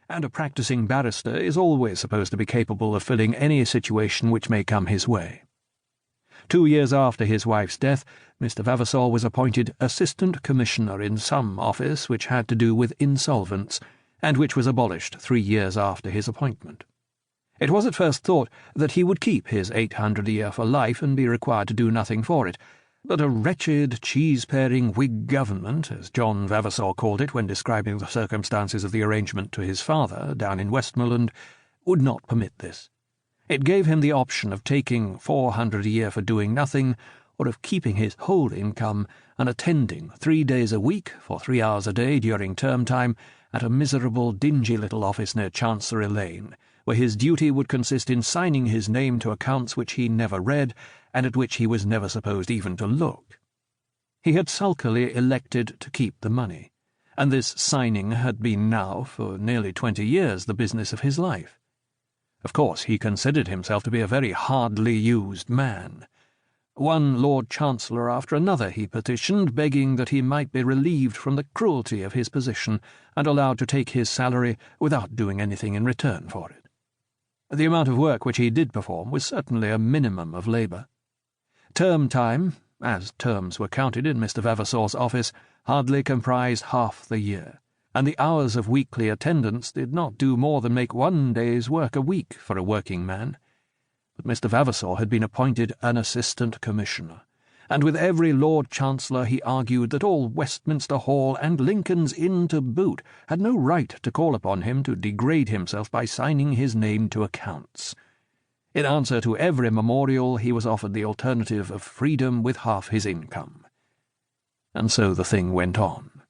and a practising barrister is always supposed to be capable of filling any situation which may come his way. 2 years after his wife's death, Mr. Vavasor was appointed Assistant Commissioner in some office which had to do with insolvents, and which was abolished 3 years after his appointment. It was at first thought that he would keep his 800 a year for life and be required to do nothing for it, but a wretched, cheese-paring Whig government, as John Vavasor called it when describing the circumstances of the arrangement to his father down in Westmoreland, would not permit this. It gave him the option of taking 400 a year for doing nothing, or of keeping his whole income and attending 3 days a week for 3 hours a day during term time at a miserable, dingy little office near Chancery Lane, where his duty would consist in signing his name to accounts which he never read and at which he was never supposed even to look. He had sulkily elected to keep the money, and this signing had been now for nearly 20 years the business of his life. Of course, he considered himself to be a very hardly used man. One Lord Chancellor after another he petitioned, begging that he might be relieved from the cruelty of his position and allowed to take his salary without doing anything in return for it. The amount of work which he did perform was certainly a minimum of labour. Term time, as terms were counted in Mr. Vavasor's office, hardly comprised half the year, and the hours of weekly attendance did not do more than make 1 day's work a week for a working man. But Mr. Vavasor had been appointed an Assistant Commissioner, and with every Lord Chancellor he argued that all Westminster Hall and Lincoln's Inn to boot had no right to call upon him to degrade himself by signing his name to accounts. In answer to every memorial he was offered the alternative of freedom with half his income. And so the thing went on.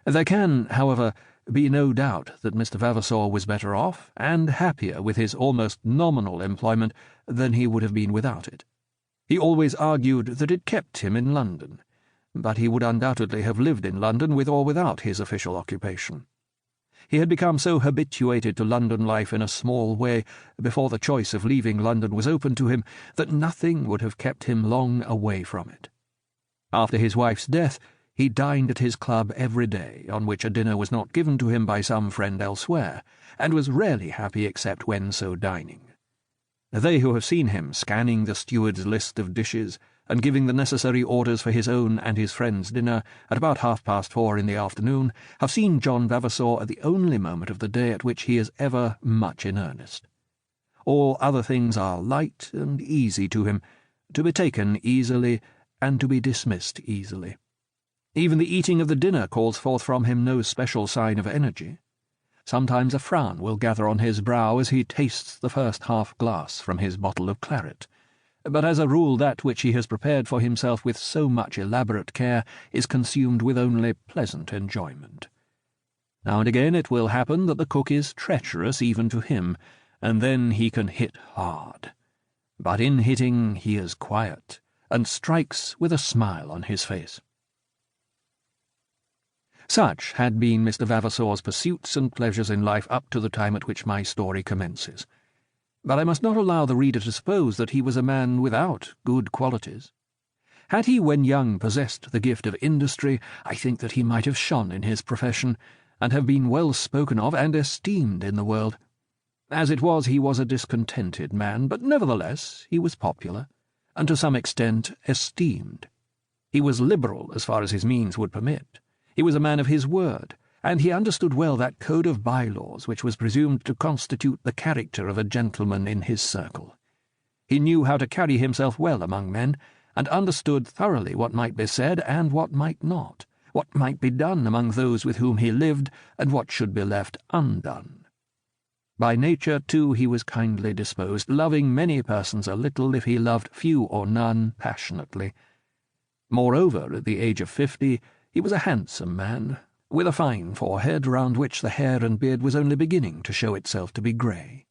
There can, however, be no doubt that Mr. Vavasor was better off and happier with his almost nominal employment than he would have been without it. He always argued that it kept him in London, but he would undoubtedly have lived in London with or without his official occupation. He had become so habituated to London life in a small way before the choice of leaving London was open to him that nothing would have kept him long away from it. After his wife's death, he dined at his club every day, on which a dinner was not given to him by some friend elsewhere, and was rarely happy except when so dining. They who have seen him scanning the steward's list of dishes and giving the necessary orders for his own and his friend's dinner at about 4:30 in the afternoon have seen John Vavasor at the only moment of the day at which he is ever much in earnest. All other things are light and easy to him, to be taken easily and to be dismissed easily. Even the eating of the dinner calls forth from him no special sign of energy. Sometimes a frown will gather on his brow as he tastes the first half-glass from his bottle of claret, but as a rule that which he has prepared for himself with so much elaborate care is consumed with only pleasant enjoyment. Now and again it will happen that the cook is treacherous even to him, and then he can hit hard. But in hitting he is quiet, and strikes with a smile on his face. Such had been Mr. Vavasor's pursuits and pleasures in life up to the time at which my story commences. But I must not allow the reader to suppose that he was a man without good qualities. Had he when young possessed the gift of industry, I think that he might have shone in his profession, and have been well spoken of and esteemed in the world. As it was, he was a discontented man, but nevertheless he was popular, and to some extent esteemed. He was liberal as far as his means would permit. He was a man of his word, and he understood well that code of bylaws which was presumed to constitute the character of a gentleman in his circle. He knew how to carry himself well among men, and understood thoroughly what might be said and what might not, what might be done among those with whom he lived, and what should be left undone. By nature, too, he was kindly disposed, loving many persons a little if he loved few or none passionately. Moreover, at the age of 50, he was a handsome man, with a fine forehead round which the hair and beard was only beginning to show itself to be grey.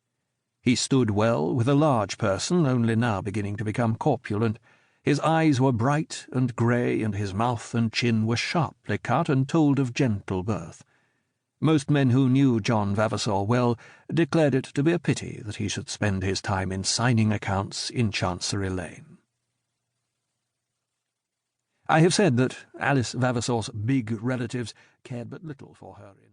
He stood well with a large person, only now beginning to become corpulent. His eyes were bright and grey, and his mouth and chin were sharply cut and told of gentle birth. Most men who knew John Vavasor well declared it to be a pity that he should spend his time in signing accounts in Chancery Lane. I have said that Alice Vavasor's big relatives cared but little for her in